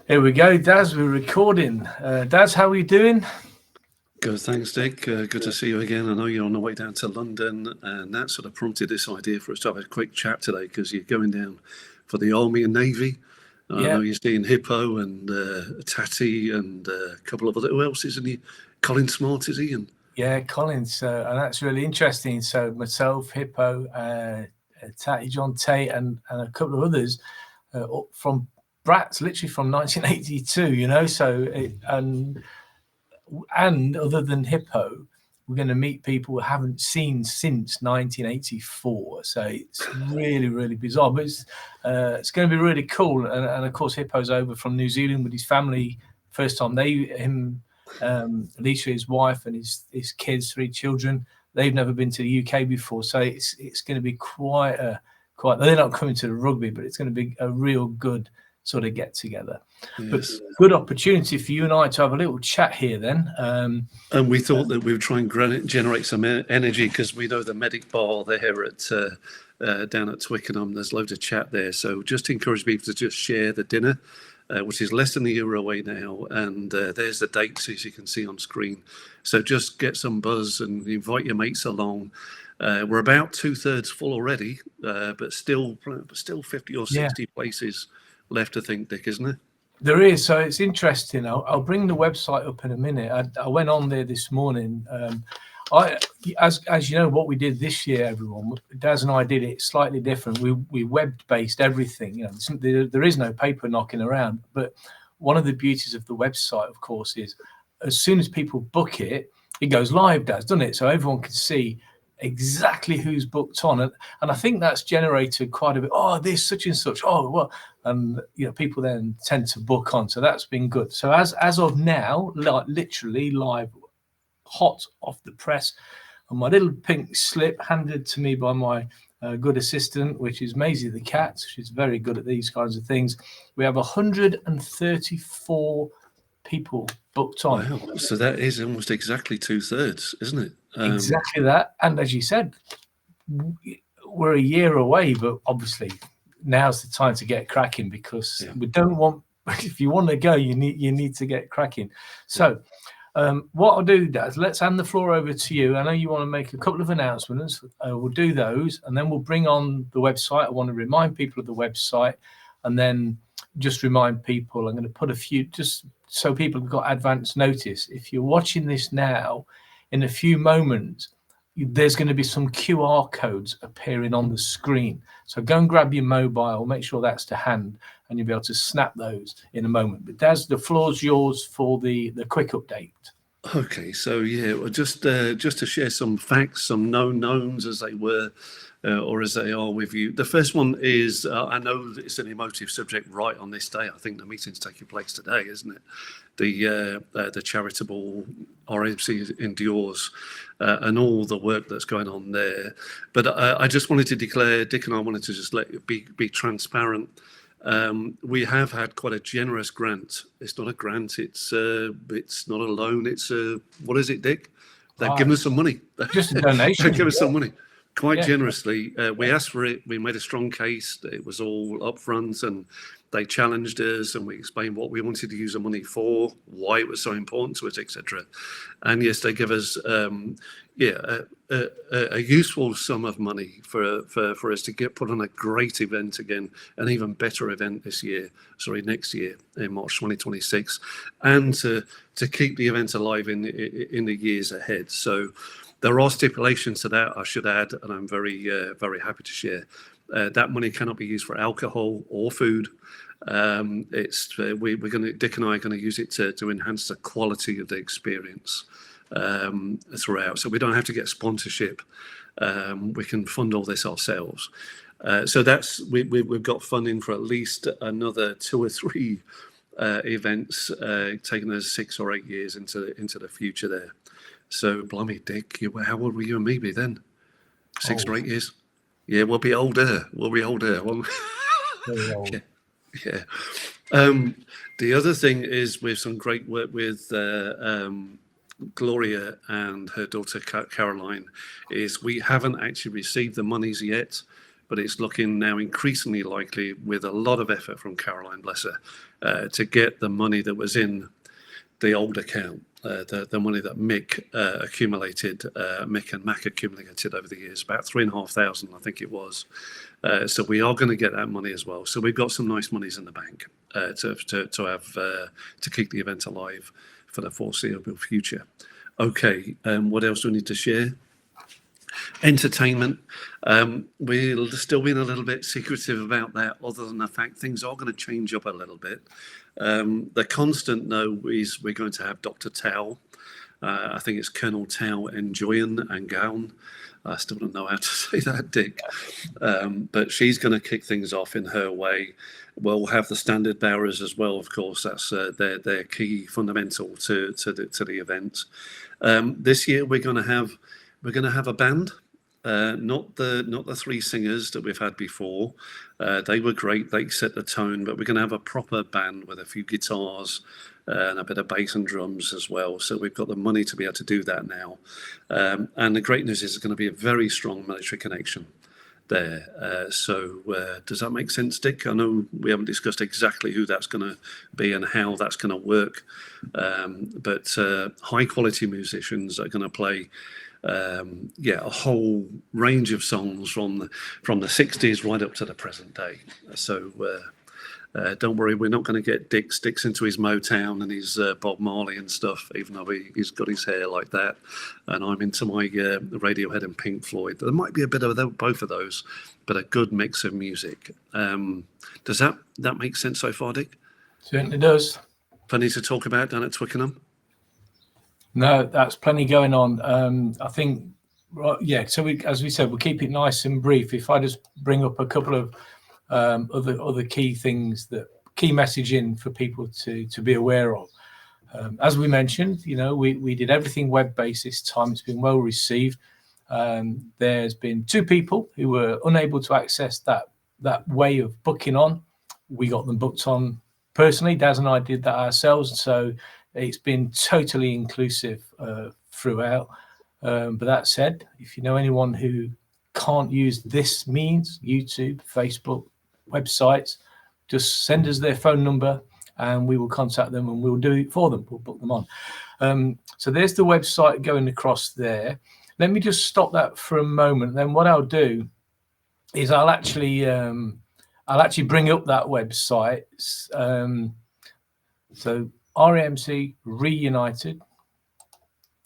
Here we go, Daz. We're recording. Daz, how are you doing? Good, thanks, Dick. Good to see you again. I know you're on the way down to London, and that sort of prompted this idea for us to have a quick chat today because you're going down for the Army and Navy. I know you're seeing Hippo and Tatty and a couple of other. Who else is in the? Colin Smart, is he? And yeah, Colin. And that's really interesting. So myself, Hippo, Tatty, John Tate, and a couple of others from Brats, literally from 1982. You know, and other than Hippo, we're going to meet people we haven't seen since 1984. So it's really, really bizarre, but it's going to be really cool. And of course, Hippo's over from New Zealand with his family. First time Alicia, his wife, and his kids, 3 children. They've never been to the UK before, so it's going to be quite. They're not coming to the rugby, but it's going to be a real good sort of get together. Yes. But good opportunity for you and I to have a little chat here then. And we thought that we would try and generate some energy because we know the medic bar there at down at Twickenham, there's loads of chat there. So just encourage people to just share the dinner, which is less than a year away now. And there's the dates, as you can see on screen. So just get some buzz and invite your mates along. We're about 2/3 full already, but still 50 or 60 places left, I think, Dick, isn't it? There is. So it's interesting. I'll bring the website up in a minute. I went on there this morning. As you know, what we did this year, everyone, Daz and I did it slightly different. We web-based everything. You know, there is no paper knocking around. But one of the beauties of the website, of course, is as soon as people book it, it goes live, Daz, doesn't it? So everyone can see exactly who's booked on, and I think that's generated quite a bit. Oh, this such and such. Oh, well, and you know, people then tend to book on. So that's been good. So as of now, literally live, hot off the press, and my little pink slip handed to me by my good assistant, which is Maisie the cat. She's very good at these kinds of things. We have 134 people booked on. Wow. So that is almost exactly 2/3, isn't it? Exactly that. And as you said, we're a year away, but obviously now's the time to get cracking because we don't want. If you want to go, you need to get cracking. So what I'll do, Daz, let's hand the floor over to you. I know you want to make a couple of announcements. We'll do those, and then we'll bring on the website. I want to remind people of the website, and then just remind people. I'm going to put a few, just so people have got advance notice. If you're watching this now, in a few moments, there's going to be some QR codes appearing on the screen. So go and grab your mobile, make sure that's to hand, and you'll be able to snap those in a moment. But Daz, the floor's yours for the quick update. Okay, so just to share some facts, some known knowns as they were, or as they are with you. The first one is, I know it's an emotive subject right on this day. I think the meeting's taking place today, isn't it? The charitable RAMC Endures and all the work that's going on there. But I just wanted to declare, Dick and I wanted to just be transparent. We have had quite a generous grant. It's not a grant. It's not a loan. It's what is it, Dick? They've given us some money. Just a donation. They've given us some money. Quite generously. We asked for it. We made a strong case. It was all upfront, and they challenged us, and we explained what we wanted to use the money for, why it was so important to us, etc. And yes, they give us a useful sum of money for us to put on a great event again, an even better event next year in March 2026, and to keep the event alive in the years ahead. So there are stipulations to that, I should add, and I'm very happy to share. That money cannot be used for alcohol or food. Dick and I are going to use it to enhance the quality of the experience throughout. So we don't have to get sponsorship. We can fund all this ourselves. So we've got funding for at least another 2 or 3 events, taking us 6 or 8 years into the future there. So, blimey, Dick, how old were you and me be then? 6 or 8 years? Yeah, we'll be older. Very old. Yeah. The other thing is with some great work with Gloria and her daughter Caroline, is we haven't actually received the monies yet but it's looking now increasingly likely, with a lot of effort from Caroline, bless her, to get the money that was in the old account, the money that Mick accumulated, Mick and Mac accumulated over the years, about 3,500, I think it was. So we are going to get that money as well. So we've got some nice monies in the bank to keep the event alive for the foreseeable future. Okay, what else do we need to share? Entertainment. We're still being a little bit secretive about that, other than the fact things are going to change up a little bit. The constant, though, is we're going to have Dr Thao. I think it's Colonel Thao Nguyen and Gaon. I still don't know how to say that, Dick. But she's going to kick things off in her way. We'll have the Standard Bearers as well, of course. That's their key fundamental to the event. This year we're going to have a band. Not the three singers that we've had before. They were great. They set the tone. But we're going to have a proper band with a few guitars and a bit of bass and drums as well. So we've got the money to be able to do that now. And the great news is it's going to be a very strong military connection there. So does that make sense, Dick? I know we haven't discussed exactly who that's going to be and how that's going to work. But high quality musicians are going to play a whole range of songs from the 60s right up to the present day. So don't worry, we're not going to get Dick sticks into his Motown and his Bob Marley and stuff, even though he's got his hair like that. And I'm into my Radiohead and Pink Floyd. There might be a bit of both of those, but a good mix of music. Does that make sense so far, Dick? Certainly does. Plenty to talk about down at Twickenham? No, that's plenty going on. I think, yeah. So as we said, we'll keep it nice and brief. If I just bring up a couple of other key things, key messaging for people to be aware of. As we mentioned, we did everything web-based this time. It's been well received. There's been 2 people who were unable to access that way of booking on. We got them booked on personally. Daz and I did that ourselves. So it's been totally inclusive throughout. But that said, if you know anyone who can't use this means, YouTube, Facebook, websites, just send us their phone number and we will contact them and we'll do it for them. We'll book them on. So there's the website going across there. Let me just stop that for a moment. Then what I'll do is I'll actually bring up that website. So RAMC Reunited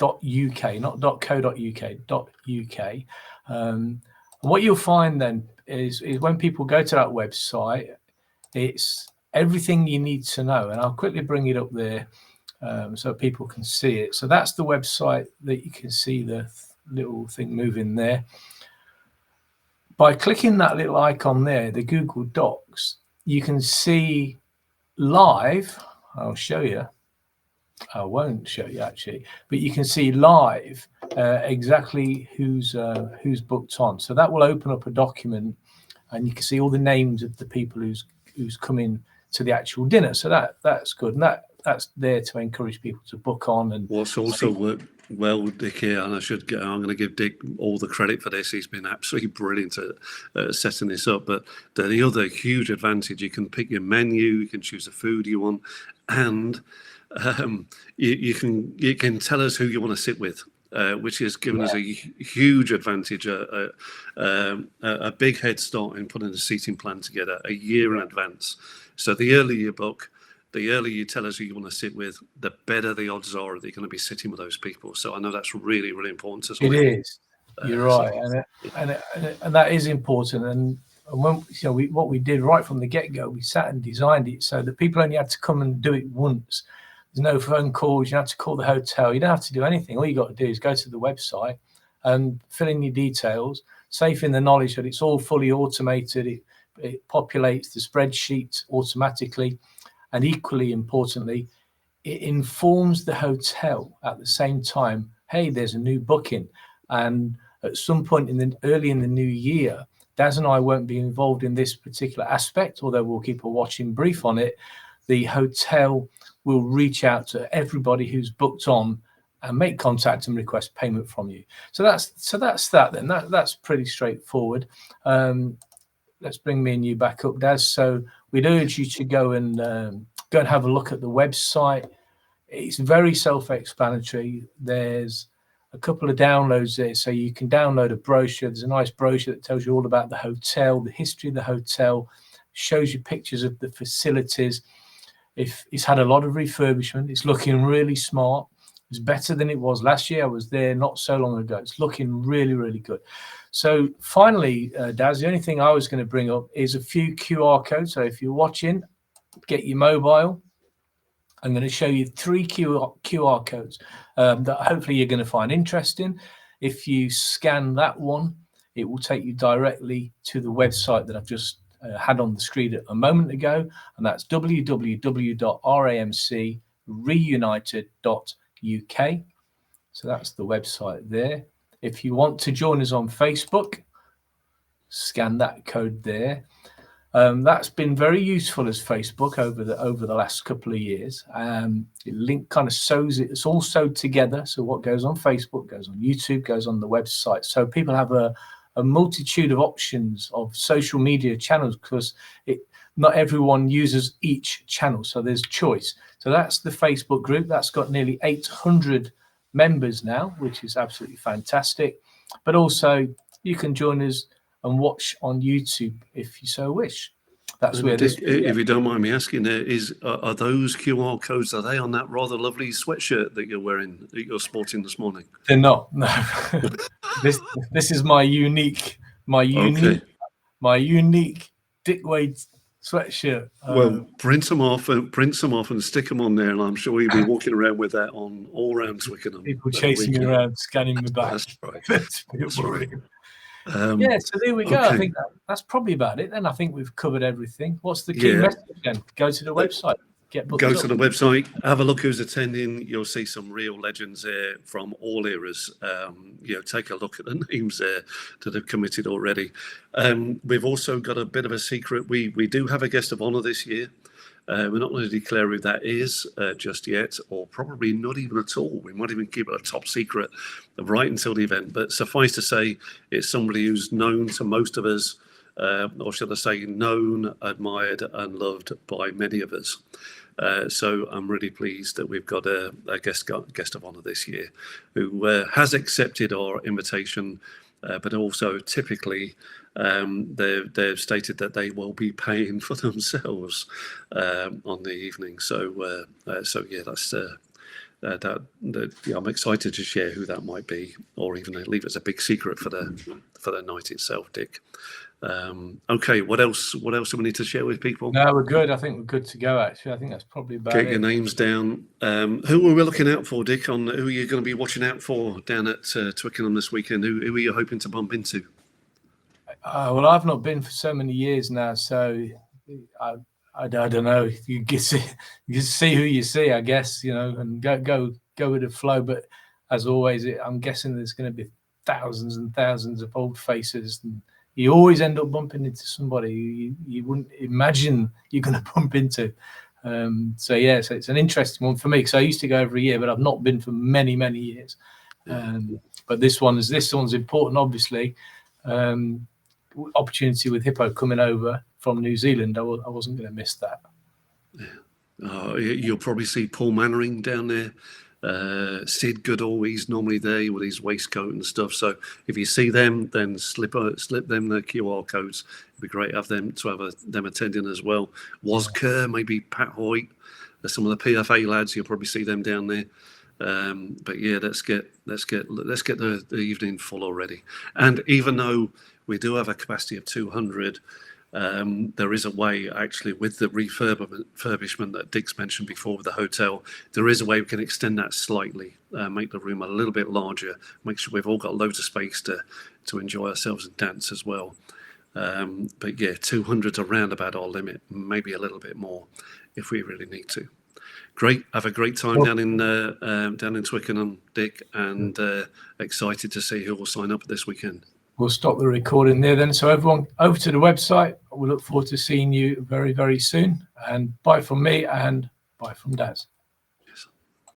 .uk, not .co.uk, .uk. What you'll find then is when people go to that website, it's everything you need to know. And I'll quickly bring it up there so people can see it. So that's the website that you can see the little thing moving there. By clicking that little icon there, the Google Docs, you can see live. I'll show you. I won't show you actually, but you can see live exactly who's booked on. So that will open up a document, and you can see all the names of the people who's coming to the actual dinner. So that's good, and that's there to encourage people to book on. And what's also worked well, Dick, here, and I'm going to give Dick all the credit for this. He's been absolutely brilliant at setting this up. But the other huge advantage, you can pick your menu, you can choose the food you want, and you can tell us who you want to sit with, which has given us a huge advantage, a big head start in putting a seating plan together a year in advance. So the earlier you book, the earlier you tell us who you want to sit with, the better the odds are that you're going to be sitting with those people. So I know that's really, really important as well. It is. You're right, and that is important. And when what we did right from the get-go, we sat and designed it so that people only had to come and do it once. There's no phone calls. You don't have to call the hotel. You don't have to do anything. All you got to do is go to the website and fill in your details, safe in the knowledge that it's all fully automated. It populates the spreadsheet automatically. And equally importantly, it informs the hotel at the same time, hey, there's a new booking. And at some point early in the new year, Daz and I won't be involved in this particular aspect, although we'll keep a watching brief on it. The hotel will reach out to everybody who's booked on and make contact and request payment from you. So that's that then. That's pretty straightforward. let's bring me and you back up, Daz. So we'd urge you to go and have a look at the website. It's very self-explanatory. There's a couple of downloads there, so you can download a brochure. There's a nice brochure that tells you all about the hotel, the history of the hotel, shows you pictures of the facilities. If it's had a lot of refurbishment, it's looking really smart. It's better than it was last year. I was there not so long ago. It's looking really, really good. So finally, Daz, the only thing I was going to bring up is a few QR codes. So if you're watching, get your mobile. I'm going to show you 3 QR codes that hopefully you're going to find interesting. If you scan that one, it will take you directly to the website that I've just had on the screen a moment ago, and that's www.ramcreunited.uk. So that's the website there. If you want to join us on Facebook, scan that code there. That's been very useful as Facebook over the last couple of years. It link kind of sews it. It's all sewed together. So what goes on Facebook goes on YouTube, goes on the website. So people have a multitude of options of social media channels, because not everyone uses each channel. So there's choice. So that's the Facebook group. That's got nearly 800 members now, which is absolutely fantastic. But also you can join us and watch on YouTube if you so wish. That's where this. If you don't mind me asking, are those QR codes? Are they on that rather lovely sweatshirt that you're wearing, that you're sporting this morning? They're not. No. This is my unique Dick Wade sweatshirt. Well, print them off and stick them on there, and I'm sure you'll be walking around with that on all around Twickenham. People chasing me around, scanning me back. That's right. That's right. Yeah, so there we go. Okay. I think that's probably about it. Then I think we've covered everything. What's the key message then? Go to the website. Go to the website, have a look who's attending. You'll see some real legends there from all eras. Take a look at the names there that have committed already. We've also got a bit of a secret. We do have a guest of honour this year. We're not going to declare who that is just yet, or probably not even at all. We might even keep it a top secret right until the event. But suffice to say, it's somebody who's known to most of us, or should I say known, admired and loved by many of us. So I'm really pleased that we've got a guest of honour this year who has accepted our invitation, but also typically they've stated that they will be paying for themselves on the evening. So that's I'm excited to share who that might be, or even leave it as a big secret for the night itself, Dick. Okay, what else do we need to share with people? No, we're good. I think we're good to go, actually. I think that's probably about it. Get your names down. Who are we looking out for, Dick? On who are you going to be watching out for down at Twickenham this weekend? Who are you hoping to bump into? Well, I've not been for so many years now, so I don't know. You can see who you see, I guess, and go with the flow. But as always, I'm guessing there's going to be thousands and thousands of old faces, and you always end up bumping into somebody you wouldn't imagine you're going to bump into. So it's an interesting one for me, because I used to go every year, but I've not been for many, many years. But this one's important, obviously. Opportunity with Hippo coming over from New Zealand, I wasn't going to miss that. You'll probably see Paul Mannering down there. Sid Goodall, he's normally there with his waistcoat and stuff. So if you see them, then slip them the QR codes. It'd be great to have them attending as well. Was Kerr, maybe Pat Hoyt, some of the PFA lads. You'll probably see them down there. But yeah, let's get the evening full already. And even though we do have a capacity of 200, there is a way, actually, with the refurbishment that Dick's mentioned before with the hotel, there is a way we can extend that slightly, make the room a little bit larger, make sure we've all got loads of space to enjoy ourselves and dance as well. But yeah, 200's around about our limit, maybe a little bit more if we really need to. Great. Have a great time down in Twickenham, Dick, and excited to see who will sign up this weekend. We'll stop the recording there then. So everyone, over to the website. We look forward to seeing you very, very soon. And bye from me and bye from Daz.